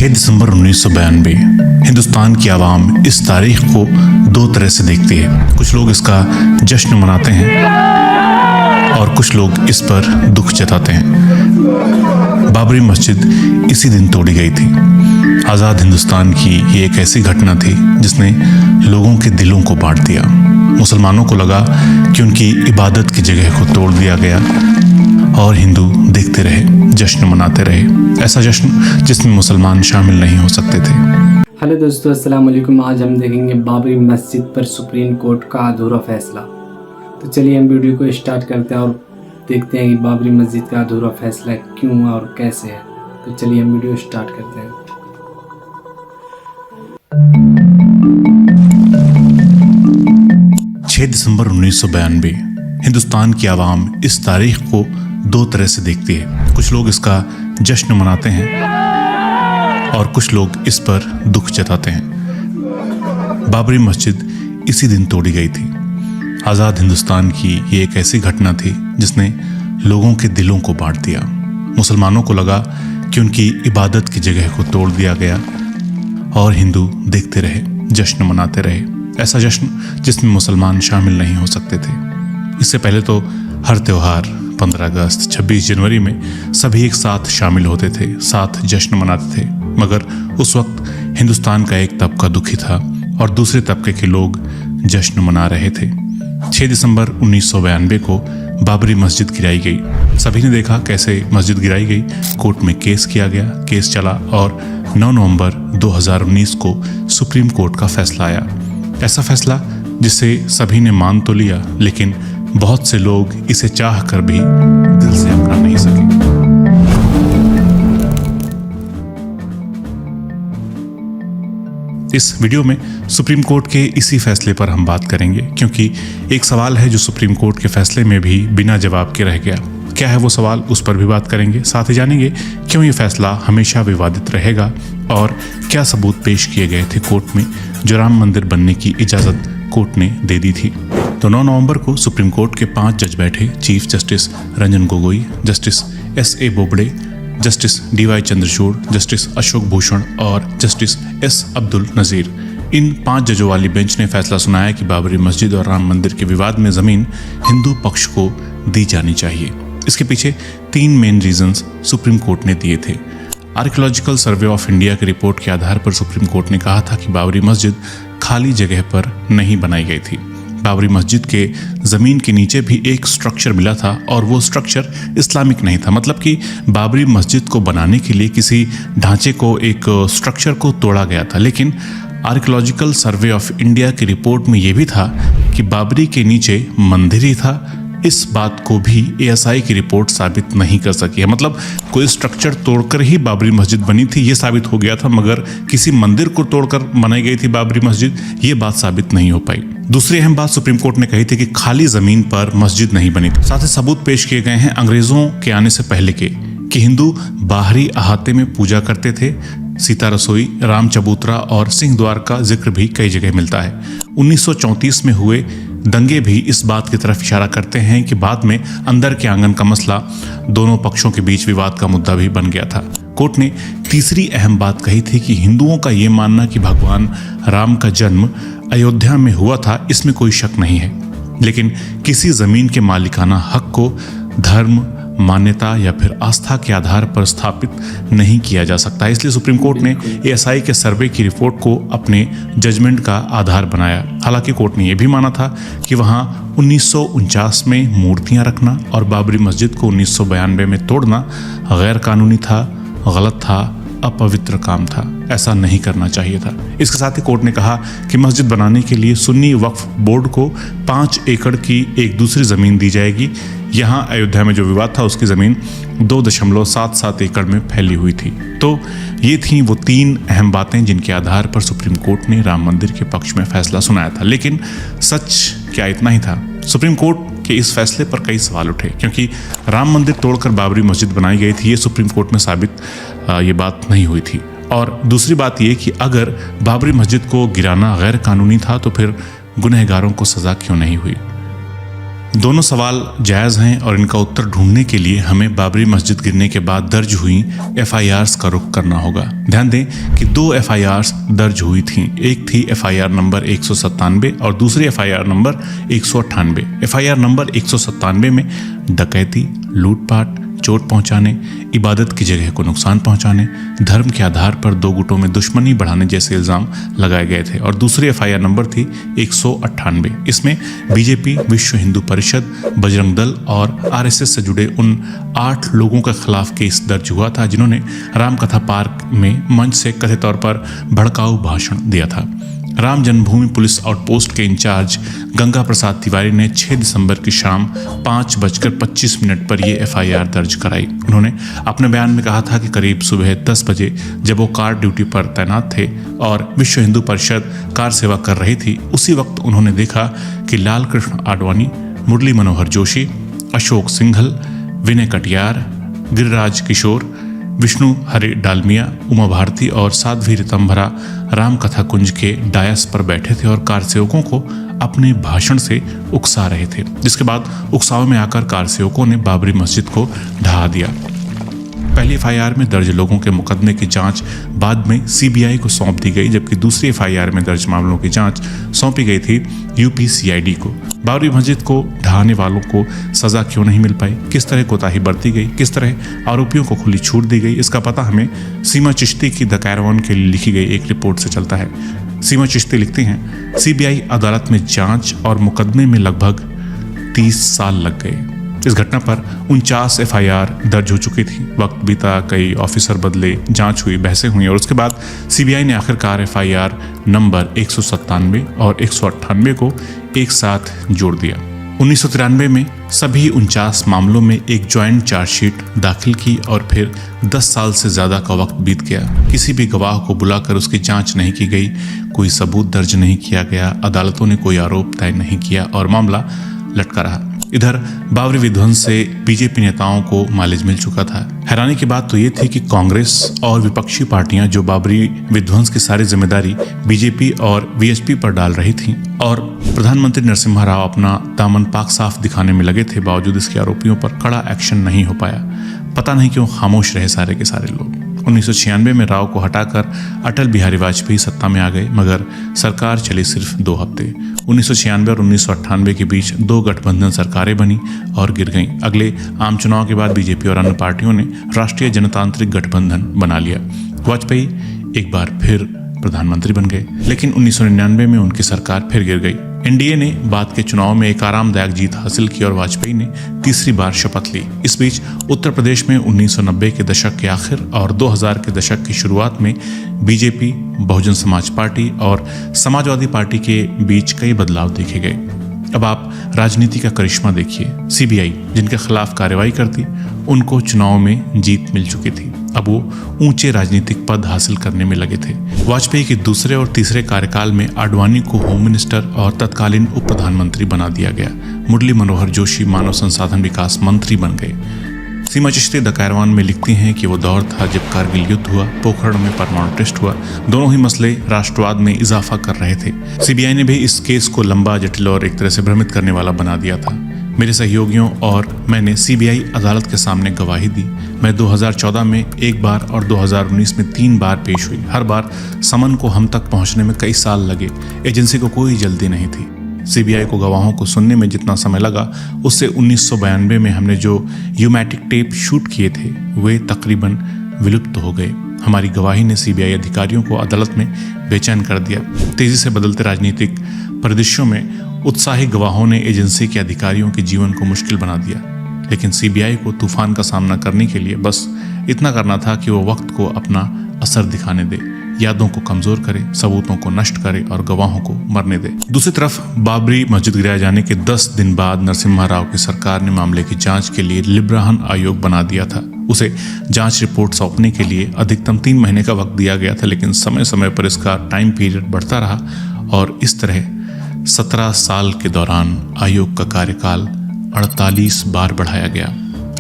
6 दिसंबर 1992 हिंदुस्तान की आवाम इस तारीख को दो तरह से देखती है। कुछ लोग इसका जश्न मनाते हैं और कुछ लोग इस पर दुख जताते हैं। बाबरी मस्जिद इसी दिन तोड़ी गई थी। आज़ाद हिंदुस्तान की ये एक ऐसी घटना थी जिसने लोगों के दिलों को बांट दिया। मुसलमानों को लगा कि उनकी इबादत की जगह को तोड़ दिया गया और हिंदू देखते रहे, जश्न मनाते रहे, ऐसा जश्न जिसमें मुसलमान शामिल नहीं हो सकते थे। हेलो दोस्तों, अस्सलाम वालेकुम। आज हम देखेंगे बाबरी मस्जिद पर सुप्रीम कोर्ट का अधूरा फैसला। तो चलिए हम वीडियो को स्टार्ट करते हैं और देखते हैं कि बाबरी मस्जिद का अधूरा फैसला क्यों और कैसे है। तो चलिए हम वीडियो स्टार्ट करते हैं। 6 दिसंबर 1992 हिंदुस्तान की आवाम इस तारीख को दो तरह से देखती है। कुछ लोग इसका जश्न मनाते हैं और कुछ लोग इस पर दुख जताते हैं। बाबरी मस्जिद इसी दिन तोड़ी गई थी। आज़ाद हिंदुस्तान की ये एक ऐसी घटना थी जिसने लोगों के दिलों को बांट दिया। मुसलमानों को लगा कि उनकी इबादत की जगह को तोड़ दिया गया और हिंदू देखते रहे, जश्न मनाते रहे, ऐसा जश्न जिसमें मुसलमान शामिल नहीं हो सकते थे। इससे पहले तो हर त्यौहार 15 अगस्त, 26 जनवरी में सभी एक साथ शामिल होते थे, साथ जश्न मनाते थे। मगर उस वक्त हिंदुस्तान का एक तबका दुखी था और दूसरे तबके के लोग जश्न मना रहे थे। 6 दिसंबर 1992 को बाबरी मस्जिद गिराई गई। सभी ने देखा कैसे मस्जिद गिराई गई। कोर्ट में केस किया गया, केस चला और 9 नवंबर 2019 को सुप्रीम कोर्ट का फैसला आया। ऐसा फैसला जिसे सभी ने मान तो लिया, लेकिन बहुत से लोग इसे चाह कर भी दिल से अपना नहीं सके। इस वीडियो में सुप्रीम कोर्ट के इसी फैसले पर हम बात करेंगे, क्योंकि एक सवाल है जो सुप्रीम कोर्ट के फैसले में भी बिना जवाब के रह गया। क्या है वो सवाल, उस पर भी बात करेंगे। साथ ही जानेंगे क्यों ये फैसला हमेशा विवादित रहेगा और क्या सबूत पेश किए गए थे कोर्ट में जो राम मंदिर बनने की इजाज़त कोर्ट ने दे दी थी। तो 9 नवंबर को सुप्रीम कोर्ट के 5 जज बैठे। Chief justice Ranjan Gogoi, justice S.A. Bobde, justice D.Y. Chandrachud, justice Ashok Bhushan और जस्टिस S. अब्दुल नज़ीर। इन 5 जजों वाली बेंच ने फैसला सुनाया कि बाबरी मस्जिद और राम मंदिर के विवाद में ज़मीन हिंदू पक्ष को दी जानी चाहिए। इसके पीछे 3 मेन रीजंस सुप्रीम कोर्ट ने दिए थे। आर्कियोलॉजिकल सर्वे ऑफ इंडिया की रिपोर्ट के आधार पर सुप्रीम कोर्ट ने कहा था कि बाबरी मस्जिद खाली जगह पर नहीं बनाई गई थी। बाबरी मस्जिद के ज़मीन के नीचे भी एक स्ट्रक्चर मिला था और वो स्ट्रक्चर इस्लामिक नहीं था। मतलब कि बाबरी मस्जिद को बनाने के लिए किसी ढांचे को, एक स्ट्रक्चर को तोड़ा गया था। लेकिन आर्कियोलॉजिकल सर्वे ऑफ इंडिया की रिपोर्ट में ये भी था कि बाबरी के नीचे मंदिर ही था। इस बात को भी ASI की रिपोर्ट साबित नहीं कर सकी है। मतलब कोई स्ट्रक्चर तोड़कर ही बाबरी मस्जिद बनी थी ये साबित हो गया था, मगर किसी मंदिर को तोड़कर बनाई गई थी बाबरी मस्जिद, ये बात साबित नहीं हो पाई। दूसरी अहम बात सुप्रीम कोर्ट ने कही थी कि खाली जमीन पर मस्जिद नहीं बनी थी। साथ ही सबूत पेश किए गए हैं अंग्रेजों के आने से पहले के कि हिंदू बाहरी अहाते में पूजा करते थे। सीता रसोई, राम चबूतरा और सिंह द्वार का जिक्र भी कई जगह मिलता है। 1934 में हुए दंगे भी इस बात की तरफ इशारा करते हैं कि बाद में अंदर के आंगन का मसला दोनों पक्षों के बीच विवाद का मुद्दा भी बन गया था। कोर्ट ने तीसरी अहम बात कही थी कि हिंदुओं का ये मानना कि भगवान राम का जन्म अयोध्या में हुआ था, इसमें कोई शक नहीं है। लेकिन किसी जमीन के मालिकाना हक को धर्म, मान्यता या फिर आस्था के आधार पर स्थापित नहीं किया जा सकता। इसलिए सुप्रीम कोर्ट ने ASI के सर्वे की रिपोर्ट को अपने जजमेंट का आधार बनाया। हालांकि कोर्ट ने यह भी माना था कि वहां 1949 में मूर्तियां रखना और बाबरी मस्जिद को 1992 में तोड़ना गैर कानूनी था, गलत था, अपवित्र काम था। ऐसा नहीं करना चाहिए था। इसके साथ ही कोर्ट ने कहा कि मस्जिद बनाने के लिए सुन्नी वक्फ बोर्ड को 5 एकड़ की एक दूसरी ज़मीन दी जाएगी। यहाँ अयोध्या में जो विवाद था उसकी ज़मीन 2.77 एकड़ में फैली हुई थी। तो ये थी वो 3 अहम बातें जिनके आधार पर सुप्रीम कोर्ट ने राम मंदिर के पक्ष में फैसला सुनाया था। लेकिन सच क्या इतना ही था? सुप्रीम कोर्ट के इस फैसले पर कई सवाल उठे, क्योंकि राम मंदिर तोड़कर बाबरी मस्जिद बनाई गई थी ये सुप्रीम कोर्ट में साबित ये बात नहीं हुई थी। और दूसरी बात ये कि अगर बाबरी मस्जिद को गिराना गैर कानूनी था तो फिर गुनहगारों को सज़ा क्यों नहीं हुई? दोनों सवाल जायज़ हैं और इनका उत्तर ढूंढने के लिए हमें बाबरी मस्जिद गिरने के बाद दर्ज हुई FIRs का रुख करना होगा। ध्यान दें कि 2 FIRs दर्ज हुई थीं। एक थी FIR नंबर 197 और दूसरी FIR नंबर 198। FIR नंबर 197 में डकैती, लूटपाट, चोट पहुंचाने, इबादत की जगह को नुकसान पहुंचाने, धर्म के आधार पर 2 गुटों में दुश्मनी बढ़ाने जैसे इल्ज़ाम लगाए गए थे और दूसरी FIR नंबर थी 198। इसमें बीजेपी, विश्व हिंदू परिषद, बजरंग दल और RSS से जुड़े उन 8 लोगों के खिलाफ केस दर्ज हुआ था जिन्होंने रामकथा पार्क में मंच से कथित तौर पर भड़काऊ भाषण दिया था। राम जन्मभूमि पुलिस आउटपोस्ट के इंचार्ज गंगा प्रसाद तिवारी ने 6 दिसंबर की शाम 5:25 पर ये FIR दर्ज कराई। उन्होंने अपने बयान में कहा था कि करीब सुबह 10 बजे जब वो कार ड्यूटी पर तैनात थे और विश्व हिंदू परिषद कार सेवा कर रही थी, उसी वक्त उन्होंने देखा कि लाल कृष्ण आडवाणी, मुरली मनोहर जोशी, अशोक सिंघल, विनय कटियार, गिरिराज किशोर, विष्णु हरे डालमिया, उमा भारती और साध्वी ऋतंभरा रामकथा कुंज के डायस पर बैठे थे और कार सेवकों को अपने भाषण से उकसा रहे थे, जिसके बाद उकसावे में आकर कार सेवकों ने बाबरी मस्जिद को ढहा दिया। पहली FIR में दर्ज लोगों के मुकदमे की जांच बाद में CBI को सौंप दी गई, जबकि दूसरी FIR में दर्ज मामलों की जांच सौंपी गई थी UPCID को। बाबरी मस्जिद को ढहाने वालों को सजा क्यों नहीं मिल पाई, किस तरह कोताही बरती गई, किस तरह आरोपियों को खुली छूट दी गई, इसका पता हमें सीमा चिश्ती की द कैरवान के लिए लिखी गई एक रिपोर्ट से चलता है। सीमा चिश्ती लिखती हैं, CBI अदालत में जांच और मुकदमे में लगभग 30 साल लग गए। इस घटना पर 49 FIR दर्ज हो चुकी थी। वक्त बीता, कई ऑफिसर बदले, जांच हुई, बहसें हुई और उसके बाद CBI ने आखिरकार FIR नंबर 197 और 198 को एक साथ जोड़ दिया। 1993 में सभी 49 मामलों में एक ज्वाइंट चार्जशीट दाखिल की और फिर 10 साल से ज़्यादा का वक्त बीत गया। किसी भी गवाह को बुलाकर उसकी जांच नहीं की गई, कोई सबूत दर्ज नहीं किया गया, अदालतों ने कोई आरोप तय नहीं किया और मामला लटका रहा। इधर बाबरी विध्वंस से बीजेपी नेताओं को माइलेज मिल चुका था। हैरानी की बात तो ये थी कि कांग्रेस और विपक्षी पार्टियां जो बाबरी विध्वंस की सारी जिम्मेदारी बीजेपी और VHP पर डाल रही थीं और प्रधानमंत्री नरसिम्हा राव अपना दामन पाक साफ दिखाने में लगे थे, बावजूद इसके आरोपियों पर कड़ा एक्शन नहीं हो पाया। पता नहीं क्यों खामोश रहे सारे के सारे लोग। 1996 में राव को हटाकर अटल बिहारी वाजपेयी सत्ता में आ गए, मगर सरकार चली सिर्फ 2 हफ्ते। 1996 और 1998 के बीच 2 गठबंधन सरकारें बनी और गिर गईं। अगले आम चुनाव के बाद बीजेपी और अन्य पार्टियों ने राष्ट्रीय जनतांत्रिक गठबंधन बना लिया। वाजपेयी एक बार फिर प्रधानमंत्री बन गए, लेकिन 1999 में उनकी सरकार फिर गिर गई। NDA ने बाद के चुनाव में एक आरामदायक जीत हासिल की और वाजपेयी ने तीसरी बार शपथ ली। इस बीच उत्तर प्रदेश में 1990 के दशक के आखिर और 2000 के दशक की शुरुआत में बीजेपी, बहुजन समाज पार्टी और समाजवादी पार्टी के बीच कई बदलाव देखे गए। अब आप राजनीति का करिश्मा देखिए। CBI जिनके खिलाफ कार्रवाई करती, उनको चुनाव में जीत मिल चुकी थी। अब वो ऊंचे राजनीतिक पद हासिल करने में लगे थे। वाजपेयी के दूसरे और तीसरे कार्यकाल में आडवाणी को होम मिनिस्टर और तत्कालीन उप प्रधानमंत्री बना दिया गया। मुरली मनोहर जोशी मानव संसाधन विकास मंत्री बन गए। सीमा चिश्ती द कैरवान में लिखती हैं कि वो दौर था जब कारगिल युद्ध हुआ, पोखरण में परमाणु टेस्ट हुआ। दोनों ही मसले राष्ट्रवाद में इजाफा कर रहे थे। CBI ने भी इस केस को लंबा, जटिल और एक तरह से भ्रमित करने वाला बना दिया था। मेरे सहयोगियों और मैंने CBI अदालत के सामने गवाही दी। मैं 2014 में एक बार और 2019 में 3 बार पेश हुई। हर बार समन को हम तक पहुंचने में कई साल लगे। एजेंसी को कोई जल्दी नहीं थी। CBI को गवाहों को सुनने में जितना समय लगा, उससे 1992 में हमने जो यूमैटिक टेप शूट किए थे वे तकरीबन विलुप्त हो गए। हमारी गवाही ने CBI अधिकारियों को अदालत में बेचैन कर दिया। तेजी से बदलते राजनीतिक परिदृश्यों में उत्साही गवाहों ने एजेंसी के अधिकारियों के जीवन को मुश्किल बना दिया। लेकिन CBI को तूफान का सामना करने के लिए बस इतना करना था कि वो वक्त को अपना असर दिखाने दे, यादों को कमजोर करे, सबूतों को नष्ट करे और गवाहों को मरने दे। दूसरी तरफ बाबरी मस्जिद गिराए जाने के 10 दिन बाद नरसिम्हा राव की सरकार ने मामले की जांच के लिए लिब्राहन आयोग बना दिया था। उसे जांच रिपोर्ट सौंपने के लिए अधिकतम 3 महीने का वक्त दिया गया था, लेकिन समय समय पर इसका टाइम पीरियड बढ़ता रहा और इस तरह 17 साल के दौरान आयोग का कार्यकाल 48 बार बढ़ाया गया।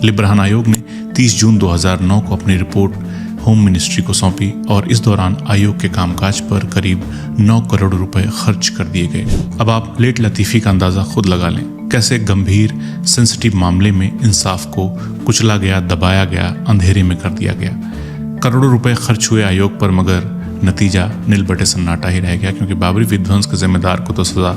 लिब्राहन आयोग ने 30 जून 2009 को अपनी रिपोर्ट होम मिनिस्ट्री को सौंपी और इस दौरान आयोग के कामकाज पर करीब 9 करोड़ रुपए खर्च कर दिए गए। अब आप लेट लतीफ़ी का अंदाज़ा खुद लगा लें। कैसे गंभीर सेंसिटिव मामले में इंसाफ को कुचला गया, दबाया गया, अंधेरे में कर दिया गया। करोड़ों रुपए खर्च हुए आयोग पर, मगर नतीजा नील बटे सन्नाटा ही रह गया, क्योंकि बाबरी विध्वंस के जिम्मेदार को तो सजा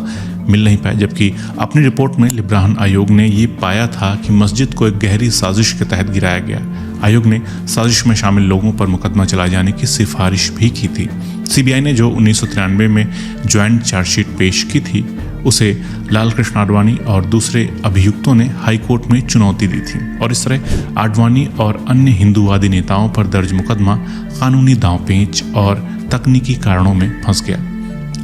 मिल नहीं पाई। जबकि अपनी रिपोर्ट में लिब्राहन आयोग ने ये पाया था कि मस्जिद को एक गहरी साजिश के तहत गिराया गया। आयोग ने साजिश में शामिल लोगों पर मुकदमा चलाए जाने की सिफारिश भी की थी। सीबीआई ने जो 1993 में ज्वाइंट चार्जशीट पेश की थी, उसे लाल कृष्ण आडवाणी और दूसरे अभियुक्तों ने हाईकोर्ट में चुनौती दी थी, और इस तरह आडवाणी और अन्य हिंदूवादी नेताओं पर दर्ज मुकदमा कानूनी दांवपेच और तकनीकी कारणों में फंस गया।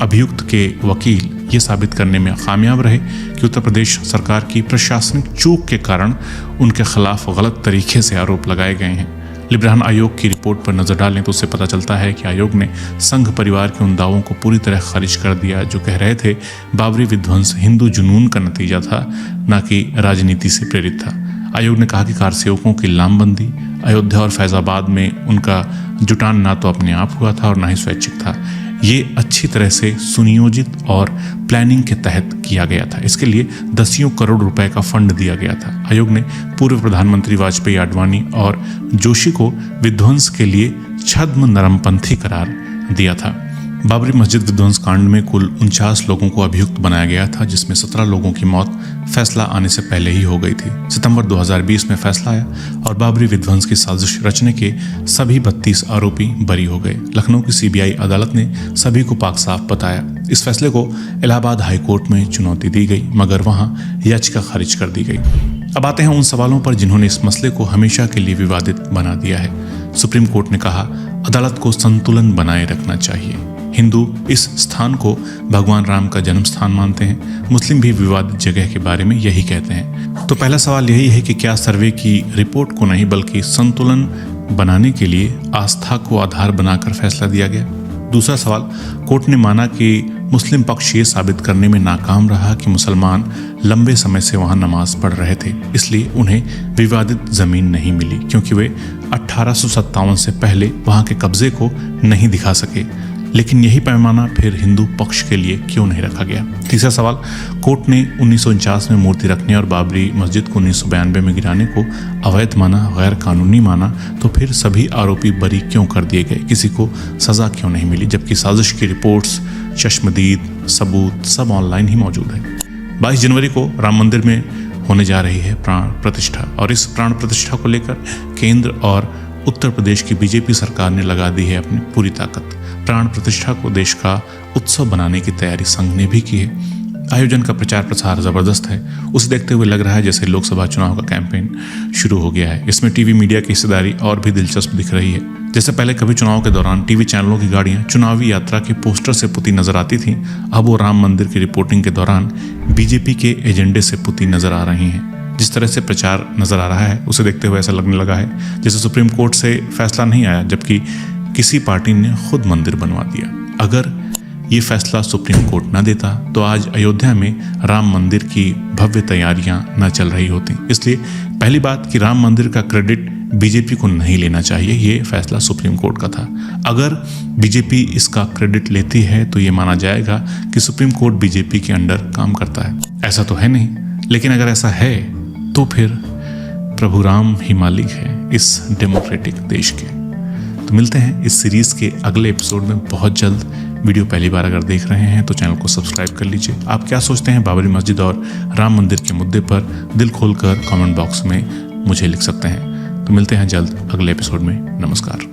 अभियुक्त के वकील ये साबित करने में कामयाब रहे कि उत्तर प्रदेश सरकार की प्रशासनिक चूक के कारण उनके खिलाफ गलत तरीके से आरोप लगाए गए हैं। लिब्राहन आयोग की रिपोर्ट पर नजर डालें तो उससे पता चलता है कि आयोग ने संघ परिवार के उन दावों को पूरी तरह खारिज कर दिया जो कह रहे थे बाबरी विध्वंस हिंदू जुनून का नतीजा था, न कि राजनीति से प्रेरित था। आयोग ने कहा कि कारसेवकों की लामबंदी, अयोध्या और फैजाबाद में उनका जुटान ना तो अपने आप हुआ था और ना ही स्वैच्छिक था। ये अच्छी तरह से सुनियोजित और प्लानिंग के तहत किया गया था। इसके लिए दसियों करोड़ रुपए का फंड दिया गया था। आयोग ने पूर्व प्रधानमंत्री वाजपेयी, आडवाणी और जोशी को विध्वंस के लिए छद्म नरमपंथी करार दिया था। बाबरी मस्जिद विध्वंस कांड में कुल 49 लोगों को अभियुक्त बनाया गया था, जिसमें 17 लोगों की मौत फैसला आने से पहले ही हो गई थी। सितंबर 2020 में फैसला आया और बाबरी विध्वंस की साजिश रचने के सभी 32 आरोपी बरी हो गए। लखनऊ की सीबीआई अदालत ने सभी को पाक साफ बताया। इस फैसले को इलाहाबाद हाईकोर्ट में चुनौती दी गई, मगर वहां याचिका खारिज कर दी गई। अब आते हैं उन सवालों पर जिन्होंने इस मसले को हमेशा के लिए विवादित बना दिया है। सुप्रीम कोर्ट ने कहा, अदालत को संतुलन बनाए रखना चाहिए। हिंदू इस स्थान को भगवान राम का जन्म स्थान मानते हैं, मुस्लिम भी विवादित जगह के बारे में यही कहते हैं। तो पहला सवाल यही है कि क्या सर्वे की रिपोर्ट को नहीं बल्कि संतुलन बनाने के लिए आस्था को आधार बनाकर फैसला दिया गया? दूसरा सवाल, कोर्ट ने माना कि मुस्लिम पक्ष ये साबित करने में नाकाम रहा कि मुसलमान लंबे समय से वहां नमाज पढ़ रहे थे, इसलिए उन्हें विवादित जमीन नहीं मिली, क्योंकि वे 1857 से पहले वहां के कब्जे को नहीं दिखा सके। लेकिन यही पैमाना फिर हिंदू पक्ष के लिए क्यों नहीं रखा गया? तीसरा सवाल, कोर्ट ने 1949 में मूर्ति रखने और बाबरी मस्जिद को 1992 में गिराने को अवैध माना, गैर कानूनी माना, तो फिर सभी आरोपी बरी क्यों कर दिए गए? किसी को सजा क्यों नहीं मिली? जबकि साजिश की रिपोर्ट्स, चश्मदीद, सबूत सब ऑनलाइन ही मौजूद है। 22 जनवरी को राम मंदिर में होने जा रही है प्राण प्रतिष्ठा, और इस प्राण प्रतिष्ठा को लेकर केंद्र और उत्तर प्रदेश की बीजेपी सरकार ने लगा दी है अपनी पूरी ताकत। प्राण प्रतिष्ठा को देश का उत्सव बनाने की तैयारी संघ ने भी की है। आयोजन का प्रचार प्रसार जबरदस्त है। उसे देखते हुए लग रहा है जैसे लोकसभा चुनाव का कैंपेन शुरू हो गया है। इसमें टीवी मीडिया की हिस्सेदारी और भी दिलचस्प दिख रही है। जैसे पहले कभी चुनाव के दौरान टीवी चैनलों की गाड़ियां चुनावी यात्रा के पोस्टर से पुती नजर आती थीं, अब वो राम मंदिर की रिपोर्टिंग के दौरान बीजेपी के एजेंडे से पुती नजर आ रही हैं। जिस तरह से प्रचार नजर आ रहा है उसे देखते हुए ऐसा लगने लगा है जैसे सुप्रीम कोर्ट से फैसला नहीं आया, जबकि किसी पार्टी ने खुद मंदिर बनवा दिया। अगर ये फैसला सुप्रीम कोर्ट न देता तो आज अयोध्या में राम मंदिर की भव्य तैयारियां न चल रही होती। इसलिए पहली बात कि राम मंदिर का क्रेडिट बीजेपी को नहीं लेना चाहिए, ये फैसला सुप्रीम कोर्ट का था। अगर बीजेपी इसका क्रेडिट लेती है तो ये माना जाएगा कि सुप्रीम कोर्ट बीजेपी के अंडर काम करता है। ऐसा तो है नहीं, लेकिन अगर ऐसा है तो फिर प्रभु राम ही मालिक है इस डेमोक्रेटिक देश के। तो मिलते हैं इस सीरीज के अगले एपिसोड में बहुत जल्द। वीडियो पहली बार अगर देख रहे हैं तो चैनल को सब्सक्राइब कर लीजिए। आप क्या सोचते हैं बाबरी मस्जिद और राम मंदिर के मुद्दे पर दिल खोलकर कमेंट बॉक्स में मुझे लिख सकते हैं। तो मिलते हैं जल्द अगले एपिसोड में। नमस्कार।